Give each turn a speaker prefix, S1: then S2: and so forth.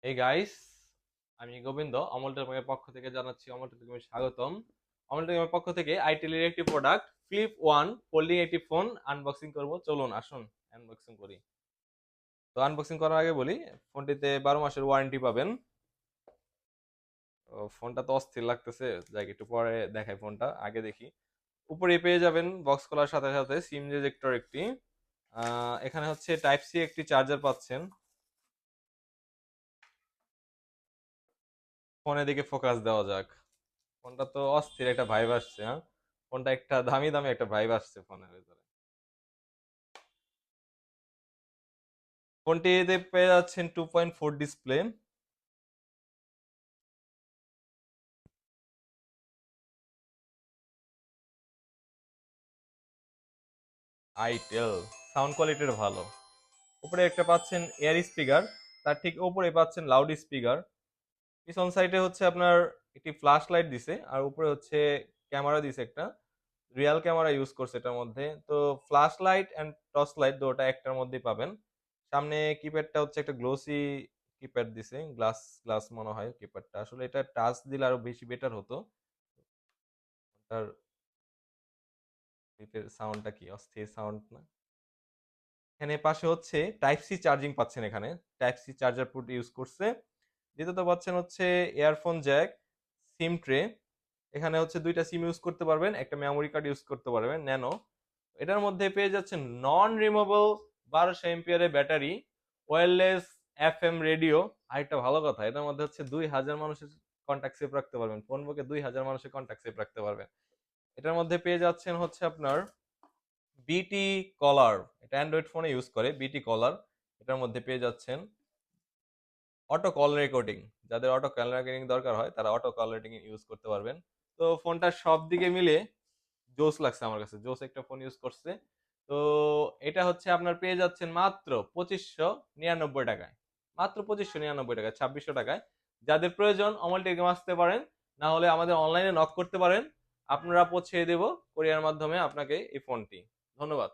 S1: এই গাইস, আমি গোবিন্দ অমল টেলিকমের পক্ষ থেকে জানাচ্ছি অমল টেলিকমে স্বাগতম। অমল টেলিকমের পক্ষ থেকে আইটেলের একটি প্রোডাক্ট ফ্লিপ ওয়ান ফোল্ডিং একটি ফোন আনবক্সিং করব। চলুন আসুন আনবক্সিং করি। তো আনবক্সিং করার আগে বলি, ফোনটিতে 12 মাসের ওয়ারেন্টি পাবেন। তো ফোনটা তো অস্থির লাগতেছে, যাই একটু পরে দেখাই, ফোনটা আগে দেখি। উপরে পেয়ে যাবেন বক্স খোলার সাথে সাথে সিম রেজেক্টর একটি, এখানে হচ্ছে টাইপ সি একটি চার্জার পাচ্ছেন। ফোনের দিকে ফোকাস দেওয়া যাক। ফোনটা তো অস্থির একটা ভাইব আসছে, হ্যাঁ। ফোনটা একটা দামি দামি একটা ভাইব আসছে ফোনের ভিতরে। ফোনটিতে পেয়ে যাচ্ছেন 2.4 ডিসপ্লে। আইটেল, সাউন্ড কোয়ালিটির ভালো। উপরে একটা পাচ্ছেন এয়ার স্পিকার, তার ঠিক উপরে পাচ্ছেন লাউড স্পিকার। পিছন সাইডে হচ্ছে আপনার একটি ফ্ল্যাশ লাইট দিছে, আর উপরে হচ্ছে ক্যামেরা দিছে একটা, রিয়েল ক্যামেরা ইউজ করছে এটার মধ্যে। তো flash light and torch light দুটোটা একটার মধ্যেই পাবেন। সামনে কিপ্যাডটা হচ্ছে একটা গ্লোসি কিপ্যাড দিছে, গ্লাস গ্লাস মনে হয় কিপ্যাডটা। আসলে এটা টাচ দিলে আরো বেশি বেটার হতো। তার সাউন্ডটা কি অস্থির সাউন্ড না। এখানে পাশে হচ্ছে টাইপ সি চার্জিং পাচ্ছেন, এখানে type C charger port use করছে। দ্বিতীয়ত পাচ্ছেন হচ্ছে ইয়ারফোন জ্যাক, সিম ট্রে। এখানে হচ্ছে দুইটা সিম ইউজ করতে পারবেন, একটা মেমোরি কার্ড ইউজ করতে পারবেন ন্যানো। এটার মধ্যে পেয়ে যাচ্ছেন নন রিমুভেবল 1200 এমপিয়ারের ব্যাটারি, ওয়্যারলেস এফএম রেডিও। আর একটা ভালো কথা, এটার মধ্যে হচ্ছে 2000 মানুষের কন্ট্যাক্ট সেভ রাখতে পারবেন, ফোন বুকে 2000 মানুষের কন্ট্যাক্ট সেভ রাখতে পারবেন। এটার মধ্যে পেয়ে যাচ্ছেন হচ্ছে আপনার বিটি কলার, এটা অ্যান্ড্রয়েড ফোনে ইউজ করে বিটি কলার। এটার মধ্যে পেয়ে যাচ্ছেন অটো কল রেকর্ডিং, যাদের অটো কল রেকর্ডিং দরকার হয় তারা অটো কল রেকর্ডিং ইউজ করতে পারবেন। তো ফোনটা সব দিকে মিলে জোস লাগছে আমার কাছে, জোস একটা ফোন ইউজ করছে। তো এটা হচ্ছে আপনার পেয়ে যাচ্ছেন মাত্র 2599 টাকায়, মাত্র 2599 টাকায়, 2600 টাকায়। যাদের প্রয়োজন অমল টেলিকম আসতে পারেন, না হলে আমাদের অনলাইনে নক করতে পারেন, আপনারা পৌঁছে দেব কোরিয়ার মাধ্যমে আপনাকে এই ফোনটি। ধন্যবাদ।